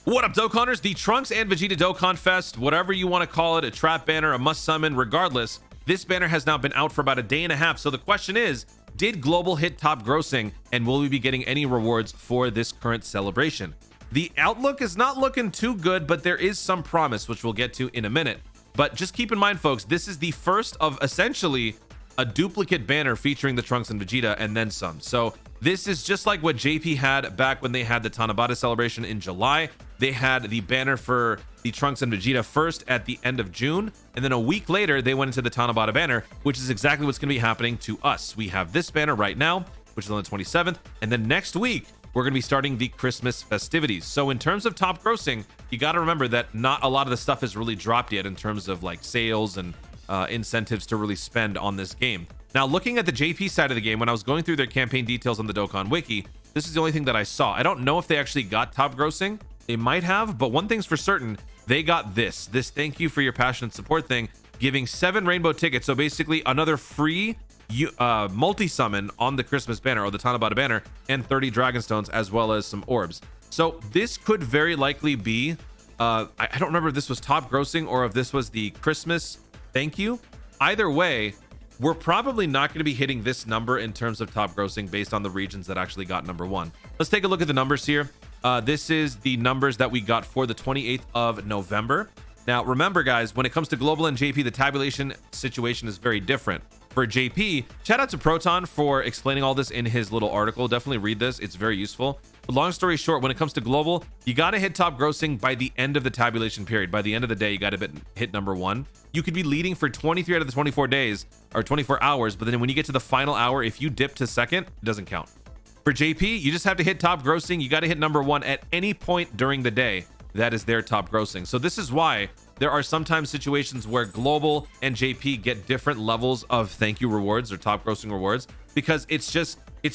What up, Dokkaners? The Trunks and Vegeta Dokkanfest, whatever you want to call it, a trap banner, a must summon, regardless, this banner has now been out for about a day and a half. So the question is, did Global hit top grossing, and will we be getting any rewards for this current celebration? The outlook is not looking too good, but there is some promise, which we'll get to in a minute. But just keep in mind, folks, this is the first of essentially a duplicate banner featuring the Trunks and Vegeta and then some. So this is just like what JP had back when they had the Tanabata celebration in July. They had the banner for the Trunks and Vegeta first at the end of June, and then a week later they went into the Tanabata banner, which is exactly what's going to be happening to us. We have this banner right now, which is on the 27th, and then next week we're going to be starting the Christmas festivities. So in terms of top grossing, you got to remember that not a lot of the stuff has really dropped yet in terms of like sales and incentives to really spend on this game. Now, looking at the JP side of the game, when I was going through their campaign details on the Dokkan Wiki, this is the only thing that I saw. I don't know if they actually got top grossing. They might have, but one thing's for certain, they got this thank you for your passion and support thing, giving 7 rainbow tickets. So basically another free multi-summon on the Christmas banner or the Tanabata banner, and 30 dragon stones as well as some orbs. So this could very likely be, I don't remember if this was top grossing or if this was the Christmas thank you. Either way, we're probably not going to be hitting this number in terms of top grossing based on the regions that actually got number 1. Let's take a look at the numbers here. This is the numbers that we got for the 28th of November. Now, remember, guys, when it comes to Global and JP, the tabulation situation is very different. For JP, shout out to Proton for explaining all this in his little article. Definitely read this. It's very useful. But long story short, when it comes to Global, you got to hit top grossing by the end of the tabulation period. By the end of the day, you got to hit number 1. You could be leading for 23 out of the 24 days or 24 hours, but then when you get to the final hour, if you dip to second, it doesn't count. For JP, you just have to hit top grossing. You got to hit number 1 at any point during the day. That is their top grossing. So this is why there are sometimes situations where Global and JP get different levels of thank you rewards or top grossing rewards, because it's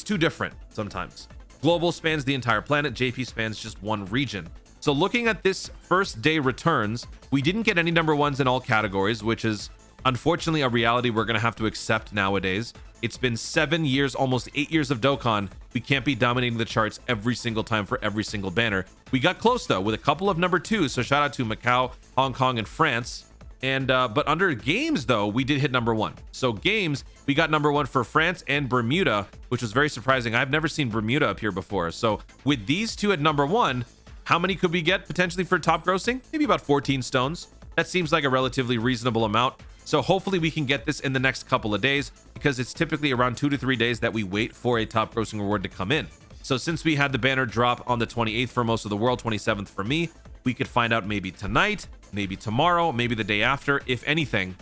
too different sometimes. Global spans the entire planet, JP spans just one region. So looking at this first day returns, we didn't get any number 1s in all categories, which is unfortunately a reality we're going to have to accept nowadays. It's been 7 years, almost 8 years of Dokkan. We can't be dominating the charts every single time for every single banner. We got close though with a couple of number 2s. So shout out to Macau, Hong Kong, and France. And but under games though, we did hit number 1. So games, we got number 1 for France and Bermuda, which was very surprising. I've never seen Bermuda appear before. So with these two at number 1, how many could we get potentially for top grossing? Maybe about 14 stones. That seems like a relatively reasonable amount. So hopefully we can get this in the next couple of days, because it's typically around 2 to 3 days that we wait for a top grossing reward to come in. So since we had the banner drop on the 28th for most of the world, 27th for me, we could find out maybe tonight, maybe tomorrow, maybe the day after, if anything,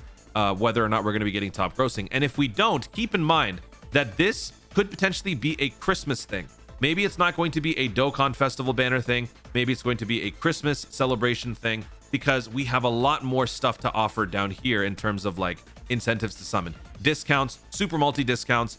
whether or not we're going to be getting top grossing. And if we don't, keep in mind that this could potentially be a Christmas thing. Maybe it's not going to be a Dokkan Festival banner thing. Maybe it's going to be a Christmas celebration thing, because we have a lot more stuff to offer down here in terms of like incentives to summon, discounts, super multi discounts,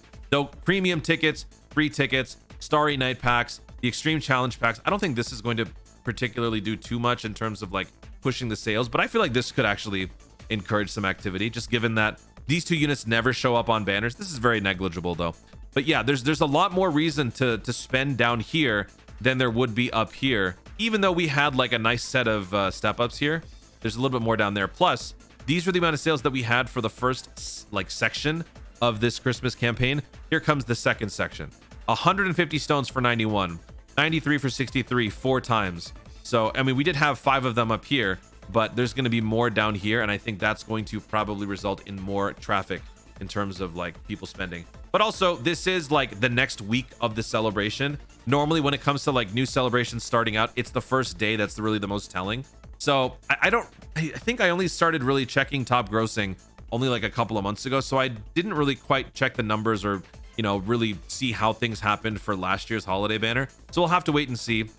premium tickets, free tickets, Starry Night packs, the extreme challenge packs. I don't think this is going to particularly do too much in terms of like pushing the sales, but I feel like this could actually encourage some activity, just given that these 2 units never show up on banners. This is very negligible though. But yeah, there's a lot more reason to spend down here than there would be up here. Even though we had like a nice set of step ups here, there's a little bit more down there. Plus, these were the amount of sales that we had for the first like section of this Christmas campaign. Here comes the second section. 150 stones for 91, 93 for 63, 4 times. So, I mean, we did have 5 of them up here, but there's going to be more down here. And I think that's going to probably result in more traffic in terms of like people spending. But also, this is like the next week of the celebration. Normally when it comes to like new celebrations starting out, it's the first day that's really the most telling. So I think I only started really checking top grossing only like a couple of months ago, so I didn't really quite check the numbers or, you know, really see how things happened for last year's holiday banner. So we'll have to wait and see.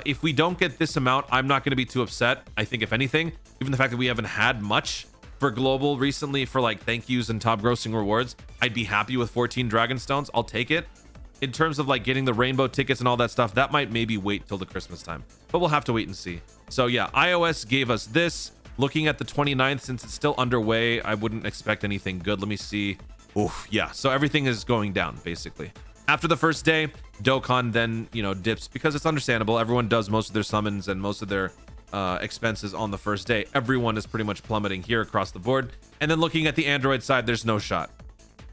If we don't get this amount, I'm not going to be too upset. I think if anything, even the fact that we haven't had much for Global recently for like thank yous and top grossing rewards, I'd be happy with 14 dragon stones. I'll take it. In terms of like getting the rainbow tickets and all that stuff, that might maybe wait till the Christmas time, but we'll have to wait and see. So yeah, iOS gave us this. Looking at the 29th, since it's still underway, I wouldn't expect anything good. Let me see. Oof, yeah, so everything is going down basically. After the first day, Dokkan then, dips because it's understandable. Everyone does most of their summons and most of their expenses on the first day. Everyone is pretty much plummeting here across the board. And then looking at the Android side, there's no shot.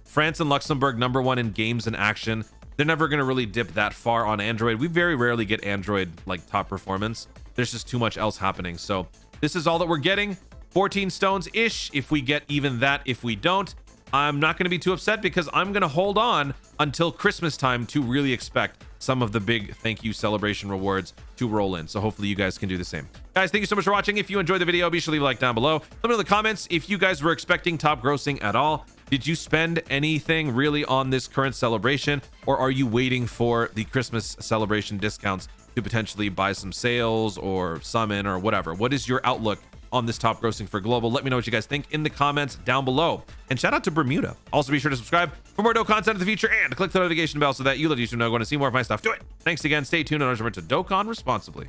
France and Luxembourg, #1 in games and action. They're never going to really dip that far on Android. We very rarely get Android like top performance. There's just too much else happening. So this is all that we're getting. 14 stones ish. If we get even that, if we don't, I'm not going to be too upset because I'm going to hold on until Christmas time to really expect some of the big thank you celebration rewards to roll in. So hopefully you guys can do the same. Guys, thank you so much for watching. If you enjoyed the video, be sure to leave a like down below. Let me know in the comments if you guys were expecting top grossing at all. Did you spend anything really on this current celebration, or are you waiting for the Christmas celebration discounts to potentially buy some sales or summon or whatever? What is your outlook on this top grossing for global? Let me know what you guys think in the comments down below. And shout out to Bermuda. Also, be sure to subscribe for more Dokkan content in the future and click the notification bell so that you let YouTube know when to see more of my stuff. Do it. Thanks again. Stay tuned and remember to Dokkan responsibly.